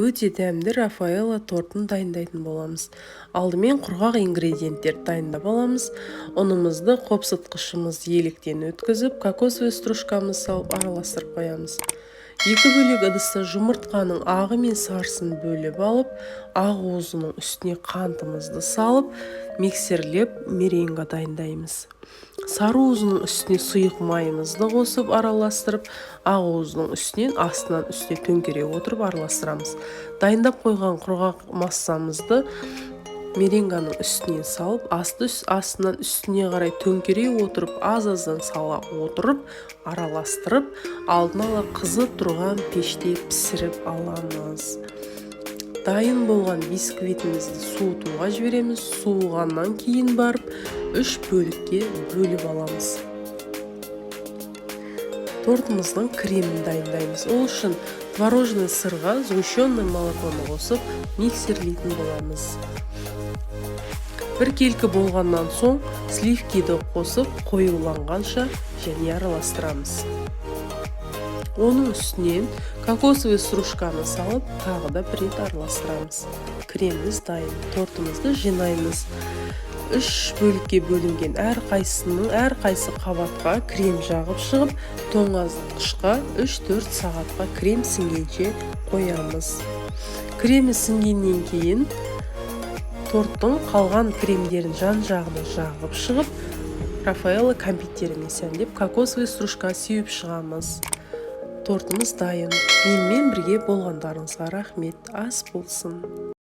Өте дәмді Рафаэлло тортын дайындайтын боламыз. Алдымен құрғақ ингредиенттерді дайындап аламыз. Ұнымызды қопсытқышымыз еліктен өткізіп, кокосовый стружкамыз салып араластырып қоямыз. 2 бөлек ыдыста жұмыртқаның ағы мен сарысын бөліп алып, ақуызының үстіне қантымызды салып, миксерлеп меренга дайындаймыз. Сарыуызының үстіне сұйық майымызды қосып араластырып, ақуыздың үстінен астынан үстіне төңкере отырып араластырамыз. Дайындап қойған құрғақ массамызды меренганың үстінен салып, астынан үстіне қарай төңкере отырып, аз-аздан сала отырып, араластырып, алдын ала қызып тұрған пеште пісіріп аламыз. Дайын болған бисквитімізді суытуға жібереміз. Суығаннан кейін барып 3 бөлікке бөліп аламыз. Тортымыздың кремін дайындаймыз. Ол үшін творожный сырға сгущенное молоконы қосып миксерлейтін боламыз. Бір келкі болғаннан соң сливкиді қосып қоюланғанша және араластырамыз. Оның үстінен кокосовый стружканы салып, тағы да бір рет араластырамыз. Креміміз дайын. Тортымызды жинаймыз. 3 бөлікке бөлінген әрқайсы қабатқа крем жағып шығып, тоңазытқышқа 3-4 сағатқа крем сіңгенше қоямыз. Кремі сіңгеннен кейін торттың қалған кремдерін жан-жағына жағып шығып, Рафаэлло кәмпиттерімен сәндеп, кокосовый стружка сеуіп шығамыз. Тортымыз дайын. Менімен бірге болғандарыңызға рахмет. Ас болсын.